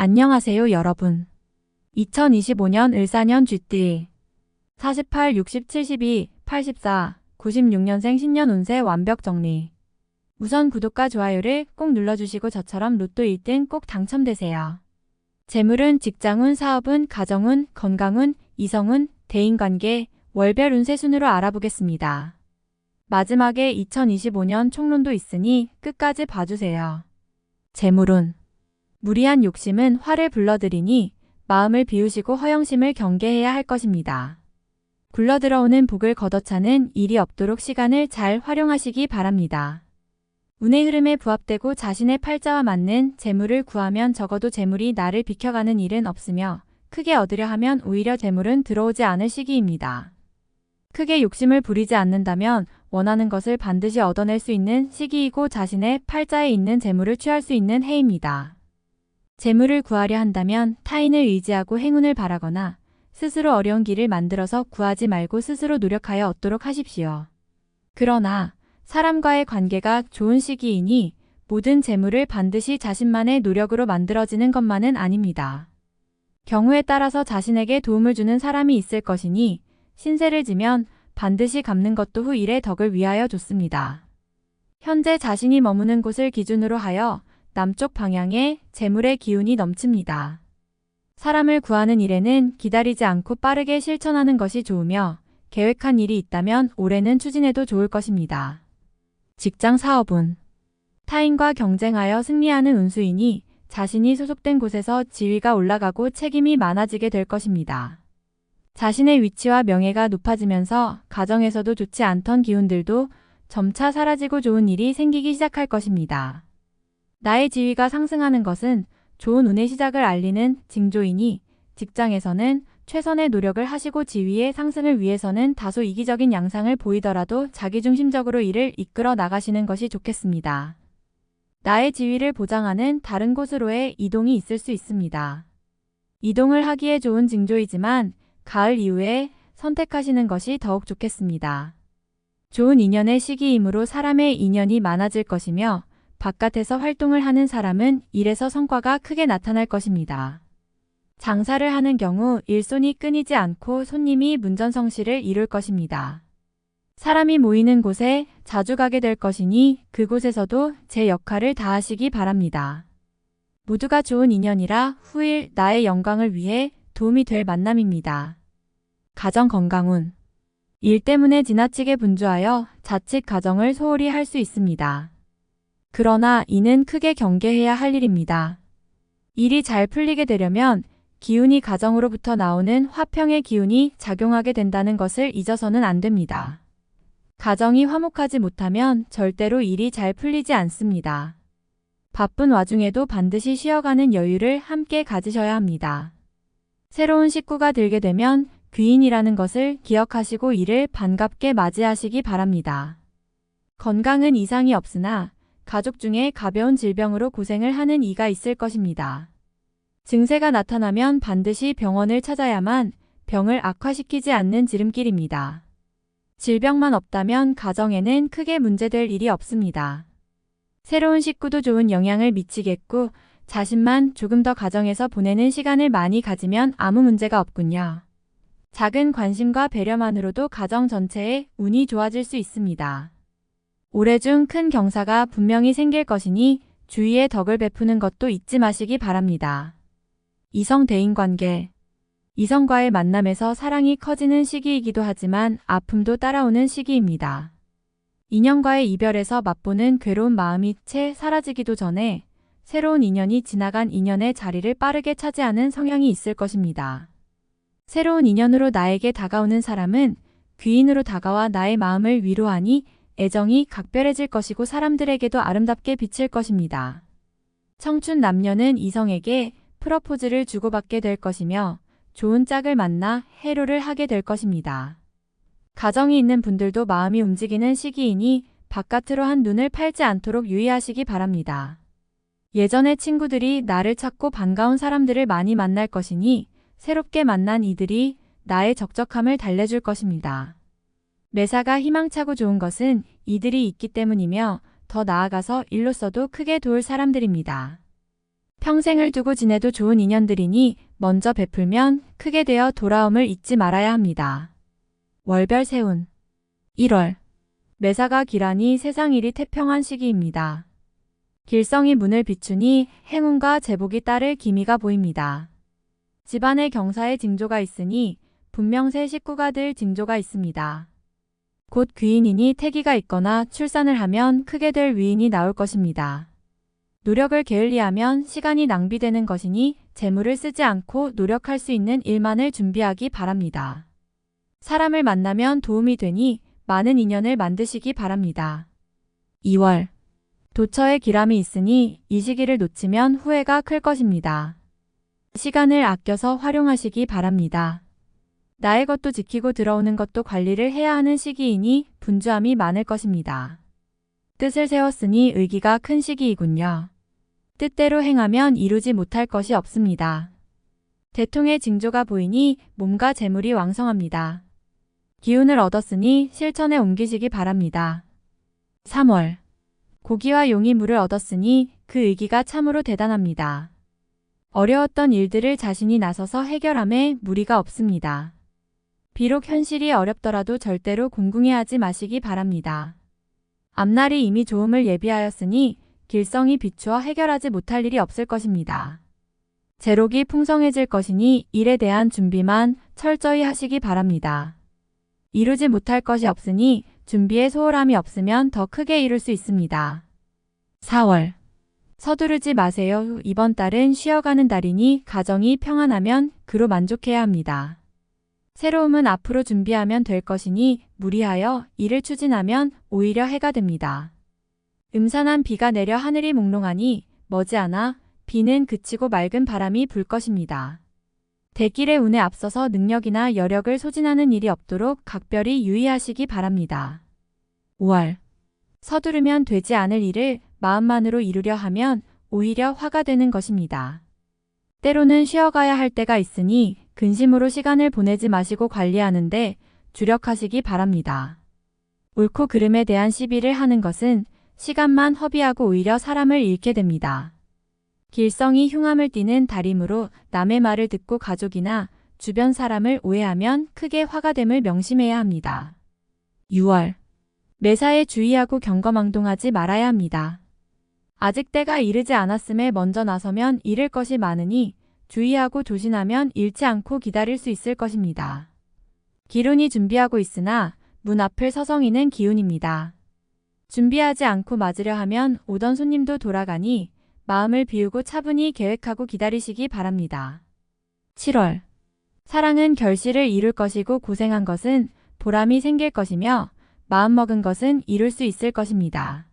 안녕하세요 여러분. 2025년 을사년 쥐띠 48, 60, 72, 84, 96년생 신년 운세 완벽 정리. 우선 구독과 좋아요를 꼭 눌러주시고 저처럼 로또 1등 꼭 당첨되세요. 재물운, 직장운, 사업운, 가정운, 건강운, 이성운, 대인관계, 월별 운세 순으로 알아보겠습니다. 마지막에 2025년 총론도 있으니 끝까지 봐주세요. 재물운. 무리한 욕심은 화를 불러들이니 마음을 비우시고 허영심을 경계해야 할 것입니다. 굴러들어오는 복을 걷어차는 일이 없도록 시간을 잘 활용하시기 바랍니다. 운의 흐름에 부합되고 자신의 팔자와 맞는 재물을 구하면 적어도 재물이 나를 비켜가는 일은 없으며 크게 얻으려 하면 오히려 재물은 들어오지 않을 시기입니다. 크게 욕심을 부리지 않는다면 원하는 것을 반드시 얻어낼 수 있는 시기이고 자신의 팔자에 있는 재물을 취할 수 있는 해입니다. 재물을 구하려 한다면 타인을 의지하고 행운을 바라거나 스스로 어려운 길을 만들어서 구하지 말고 스스로 노력하여 얻도록 하십시오. 그러나 사람과의 관계가 좋은 시기이니 모든 재물을 반드시 자신만의 노력으로 만들어지는 것만은 아닙니다. 경우에 따라서 자신에게 도움을 주는 사람이 있을 것이니 신세를 지면 반드시 갚는 것도 후 일의 덕을 위하여 좋습니다. 현재 자신이 머무는 곳을 기준으로 하여 남쪽 방향에 재물의 기운이 넘칩니다. 사람을 구하는 일에는 기다리지 않고 빠르게 실천하는 것이 좋으며 계획한 일이 있다면 올해는 추진해도 좋을 것입니다. 직장 사업운. 타인과 경쟁하여 승리하는 운수이니 자신이 소속된 곳에서 지위가 올라가고 책임이 많아지게 될 것입니다. 자신의 위치와 명예가 높아지면서 가정에서도 좋지 않던 기운들도 점차 사라지고 좋은 일이 생기기 시작할 것입니다. 나의 지위가 상승하는 것은 좋은 운의 시작을 알리는 징조이니 직장에서는 최선의 노력을 하시고 지위의 상승을 위해서는 다소 이기적인 양상을 보이더라도 자기중심적으로 일을 이끌어 나가시는 것이 좋겠습니다. 나의 지위를 보장하는 다른 곳으로의 이동이 있을 수 있습니다. 이동을 하기에 좋은 징조이지만 가을 이후에 선택하시는 것이 더욱 좋겠습니다. 좋은 인연의 시기이므로 사람의 인연이 많아질 것이며 바깥에서 활동을 하는 사람은 일에서 성과가 크게 나타날 것입니다. 장사를 하는 경우 일손이 끊이지 않고 손님이 문전성시를 이룰 것입니다. 사람이 모이는 곳에 자주 가게 될 것이니 그곳에서도 제 역할을 다하시기 바랍니다. 모두가 좋은 인연이라 후일 나의 영광을 위해 도움이 될 만남입니다. 가정 건강운. 일 때문에 지나치게 분주하여 자칫 가정을 소홀히 할 수 있습니다. 그러나 이는 크게 경계해야 할 일입니다. 일이 잘 풀리게 되려면 기운이 가정으로부터 나오는 화평의 기운이 작용하게 된다는 것을 잊어서는 안 됩니다. 가정이 화목하지 못하면 절대로 일이 잘 풀리지 않습니다. 바쁜 와중에도 반드시 쉬어가는 여유를 함께 가지셔야 합니다. 새로운 식구가 들게 되면 귀인이라는 것을 기억하시고 이를 반갑게 맞이하시기 바랍니다. 건강은 이상이 없으나 가족 중에 가벼운 질병으로 고생을 하는 이가 있을 것입니다. 증세가 나타나면 반드시 병원을 찾아야만 병을 악화시키지 않는 지름길입니다. 질병만 없다면 가정에는 크게 문제될 일이 없습니다. 새로운 식구도 좋은 영향을 미치겠고 자신만 조금 더 가정에서 보내는 시간을 많이 가지면 아무 문제가 없군요. 작은 관심과 배려만으로도 가정 전체의 운이 좋아질 수 있습니다. 올해 중 큰 경사가 분명히 생길 것이니 주위에 덕을 베푸는 것도 잊지 마시기 바랍니다. 이성 대인관계. 이성과의 만남에서 사랑이 커지는 시기이기도 하지만 아픔도 따라오는 시기입니다. 인연과의 이별에서 맛보는 괴로운 마음이 채 사라지기도 전에 새로운 인연이 지나간 인연의 자리를 빠르게 차지하는 성향이 있을 것입니다. 새로운 인연으로 나에게 다가오는 사람은 귀인으로 다가와 나의 마음을 위로하니 애정이 각별해질 것이고 사람들에게도 아름답게 비칠 것입니다. 청춘 남녀는 이성에게 프러포즈를 주고받게 될 것이며 좋은 짝을 만나 해로를 하게 될 것입니다. 가정이 있는 분들도 마음이 움직이는 시기이니 바깥으로 한 눈을 팔지 않도록 유의하시기 바랍니다. 예전의 친구들이 나를 찾고 반가운 사람들을 많이 만날 것이니 새롭게 만난 이들이 나의 적적함을 달래줄 것입니다. 매사가 희망차고 좋은 것은 이들이 있기 때문이며 더 나아가서 일로서도 크게 도울 사람들입니다. 평생을 두고 지내도 좋은 인연들이니 먼저 베풀면 크게 되어 돌아옴을 잊지 말아야 합니다. 월별 세운 1월 매사가 기란이 세상 일이 태평한 시기입니다. 길성이 문을 비추니 행운과 제복이 따를 기미가 보입니다. 집안에 경사의 징조가 있으니 분명 새 식구가 될 징조가 있습니다. 곧 귀인이니 태기가 있거나 출산을 하면 크게 될 위인이 나올 것입니다. 노력을 게을리하면 시간이 낭비되는 것이니 재물을 쓰지 않고 노력할 수 있는 일만을 준비하기 바랍니다. 사람을 만나면 도움이 되니 많은 인연을 만드시기 바랍니다. 2월 도처에 기람이 있으니 이 시기를 놓치면 후회가 클 것입니다. 시간을 아껴서 활용하시기 바랍니다. 나의 것도 지키고 들어오는 것도 관리를 해야 하는 시기이니 분주함이 많을 것입니다. 뜻을 세웠으니 의기가 큰 시기이군요. 뜻대로 행하면 이루지 못할 것이 없습니다. 대통의 징조가 보이니 몸과 재물이 왕성합니다. 기운을 얻었으니 실천에 옮기시기 바랍니다. 3월 고기와 용이 물을 얻었으니 그 의기가 참으로 대단합니다. 어려웠던 일들을 자신이 나서서 해결함에 무리가 없습니다. 비록 현실이 어렵더라도 절대로 궁궁해하지 마시기 바랍니다. 앞날이 이미 좋음을 예비하였으니 길성이 비추어 해결하지 못할 일이 없을 것입니다. 재록이 풍성해질 것이니 일에 대한 준비만 철저히 하시기 바랍니다. 이루지 못할 것이 없으니 준비에 소홀함이 없으면 더 크게 이룰 수 있습니다. 4월 서두르지 마세요. 이번 달은 쉬어가는 달이니 가정이 평안하면 그로 만족해야 합니다. 새로움은 앞으로 준비하면 될 것이니 무리하여 일을 추진하면 오히려 해가 됩니다. 음산한 비가 내려 하늘이 몽롱하니 머지않아 비는 그치고 맑은 바람이 불 것입니다. 대길의 운에 앞서서 능력이나 여력을 소진하는 일이 없도록 각별히 유의하시기 바랍니다. 5월 서두르면 되지 않을 일을 마음만으로 이루려 하면 오히려 화가 되는 것입니다. 때로는 쉬어가야 할 때가 있으니 근심으로 시간을 보내지 마시고 관리하는데 주력하시기 바랍니다. 옳고 그름에 대한 시비를 하는 것은 시간만 허비하고 오히려 사람을 잃게 됩니다. 길성이 흉함을 띠는 달이므로 남의 말을 듣고 가족이나 주변 사람을 오해하면 크게 화가 됨을 명심해야 합니다. 6월 매사에 주의하고 경거망동하지 말아야 합니다. 아직 때가 이르지 않았음에 먼저 나서면 잃을 것이 많으니 주의하고 조심하면 잃지 않고 기다릴 수 있을 것입니다. 기운이 준비하고 있으나 문 앞을 서성이는 기운입니다. 준비하지 않고 맞으려 하면 오던 손님도 돌아가니 마음을 비우고 차분히 계획하고 기다리시기 바랍니다. 7월 사랑은 결실을 이룰 것이고 고생한 것은 보람이 생길 것이며 마음먹은 것은 이룰 수 있을 것입니다.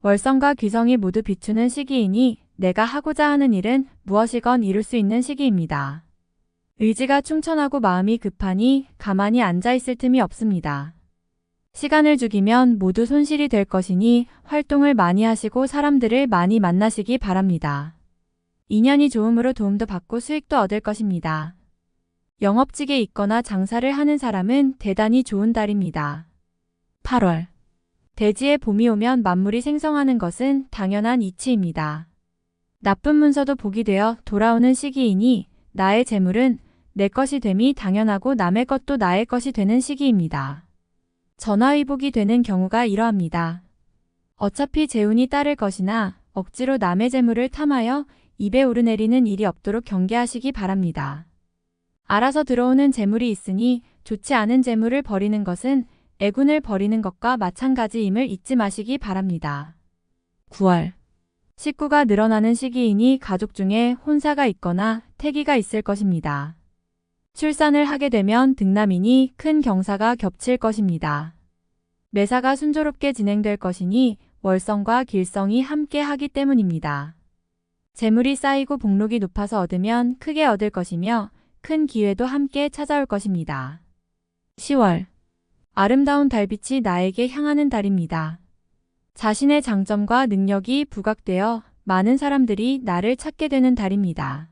월성과 귀성이 모두 비추는 시기이니 내가 하고자 하는 일은 무엇이건 이룰 수 있는 시기입니다. 의지가 충천하고 마음이 급하니 가만히 앉아있을 틈이 없습니다. 시간을 죽이면 모두 손실이 될 것이니 활동을 많이 하시고 사람들을 많이 만나시기 바랍니다. 인연이 좋음으로 도움도 받고 수익도 얻을 것입니다. 영업직에 있거나 장사를 하는 사람은 대단히 좋은 달입니다. 8월 대지에 봄이 오면 만물이 생성하는 것은 당연한 이치입니다. 나쁜 문서도 복이 되어 돌아오는 시기이니 나의 재물은 내 것이 됨이 당연하고 남의 것도 나의 것이 되는 시기입니다. 전화위복이 되는 경우가 이러합니다. 어차피 재운이 따를 것이나 억지로 남의 재물을 탐하여 입에 오르내리는 일이 없도록 경계하시기 바랍니다. 알아서 들어오는 재물이 있으니 좋지 않은 재물을 버리는 것은 애군을 버리는 것과 마찬가지임을 잊지 마시기 바랍니다. 9월 식구가 늘어나는 시기이니 가족 중에 혼사가 있거나 태기가 있을 것입니다. 출산을 하게 되면 등남이니 큰 경사가 겹칠 것입니다. 매사가 순조롭게 진행될 것이니 월성과 길성이 함께 하기 때문입니다. 재물이 쌓이고 복록이 높아서 얻으면 크게 얻을 것이며 큰 기회도 함께 찾아올 것입니다. 10월 아름다운 달빛이 나에게 향하는 달입니다. 자신의 장점과 능력이 부각되어 많은 사람들이 나를 찾게 되는 달입니다.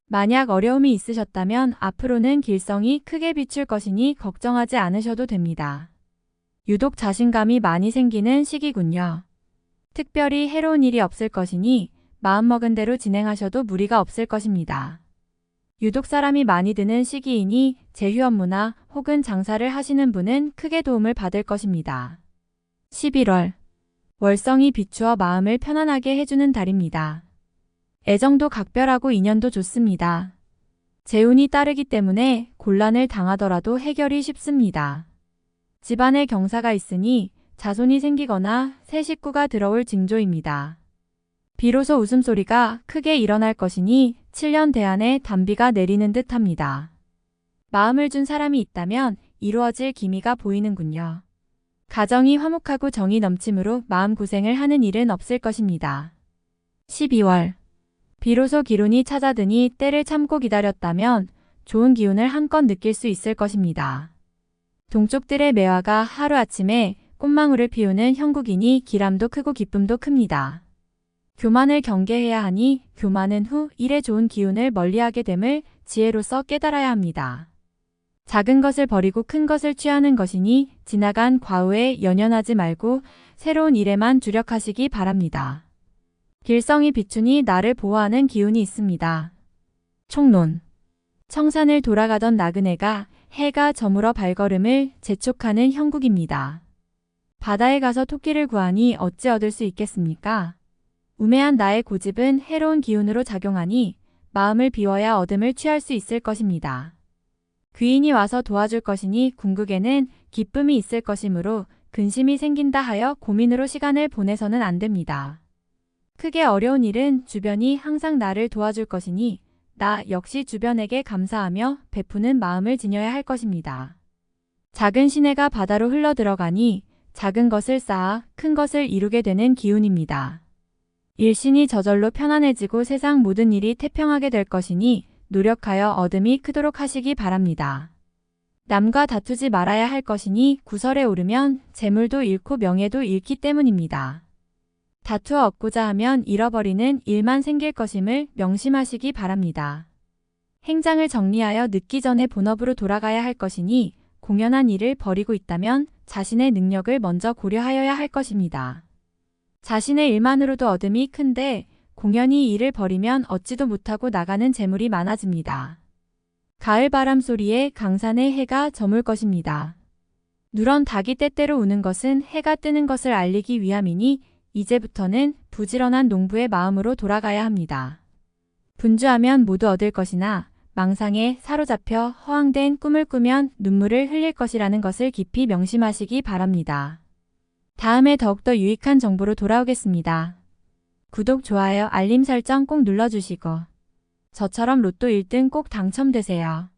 만약 어려움이 있으셨다면 앞으로는 길성이 크게 비출 것이니 걱정하지 않으셔도 됩니다. 유독 자신감이 많이 생기는 시기군요. 특별히 해로운 일이 없을 것이니 마음먹은 대로 진행하셔도 무리가 없을 것입니다. 유독 사람이 많이 드는 시기이니 제휴 업무나 혹은 장사를 하시는 분은 크게 도움을 받을 것입니다. 11월. 월성이 비추어 마음을 편안하게 해주는 달입니다. 애정도 각별하고 인연도 좋습니다. 재운이 따르기 때문에 곤란을 당하더라도 해결이 쉽습니다. 집안에 경사가 있으니 자손이 생기거나 새 식구가 들어올 징조입니다. 비로소 웃음소리가 크게 일어날 것이니 7년 대안에 단비가 내리는 듯 합니다. 마음을 준 사람이 있다면 이루어질 기미가 보이는군요. 가정이 화목하고 정이 넘치므로 마음고생을 하는 일은 없을 것입니다. 12월. 비로소 기운이 찾아드니 때를 참고 기다렸다면 좋은 기운을 한껏 느낄 수 있을 것입니다. 동쪽들의 매화가 하루아침에 꽃망울을 피우는 형국이니 기람도 크고 기쁨도 큽니다. 교만을 경계해야 하니 교만은 후 일에 좋은 기운을 멀리하게 됨을 지혜로서 깨달아야 합니다. 작은 것을 버리고 큰 것을 취하는 것이니 지나간 과후에 연연하지 말고 새로운 일에만 주력하시기 바랍니다. 길성이 비추니 나를 보호하는 기운이 있습니다. 총론. 청산을 돌아가던 나그네가 해가 저물어 발걸음을 재촉하는 형국입니다. 바다에 가서 토끼를 구하니 어찌 얻을 수 있겠습니까? 우매한 나의 고집은 해로운 기운으로 작용하니 마음을 비워야 얻음을 취할 수 있을 것입니다. 귀인이 와서 도와줄 것이니 궁극에는 기쁨이 있을 것이므로 근심이 생긴다 하여 고민으로 시간을 보내서는 안 됩니다. 크게 어려운 일은 주변이 항상 나를 도와줄 것이니 나 역시 주변에게 감사하며 베푸는 마음을 지녀야 할 것입니다. 작은 시내가 바다로 흘러들어가니 작은 것을 쌓아 큰 것을 이루게 되는 기운입니다. 일신이 저절로 편안해지고 세상 모든 일이 태평하게 될 것이니 노력하여 얻음이 크도록 하시기 바랍니다. 남과 다투지 말아야 할 것이니 구설에 오르면 재물도 잃고 명예도 잃기 때문입니다. 다투어 얻고자 하면 잃어버리는 일만 생길 것임을 명심하시기 바랍니다. 행장을 정리하여 늦기 전에 본업으로 돌아가야 할 것이니 공연한 일을 벌이고 있다면 자신의 능력을 먼저 고려하여야 할 것입니다. 자신의 일만으로도 얻음이 큰데 공연히 일을 벌이면 얻지도 못하고 나가는 재물이 많아집니다. 가을 바람 소리에 강산에 해가 저물 것입니다. 누런 닭이 때때로 우는 것은 해가 뜨는 것을 알리기 위함이니 이제부터는 부지런한 농부의 마음으로 돌아가야 합니다. 분주하면 모두 얻을 것이나 망상에 사로잡혀 허황된 꿈을 꾸면 눈물을 흘릴 것이라는 것을 깊이 명심하시기 바랍니다. 다음에 더욱더 유익한 정보로 돌아오겠습니다. 구독, 좋아요, 알림 설정 꼭 눌러주시고 저처럼 로또 1등 꼭 당첨되세요.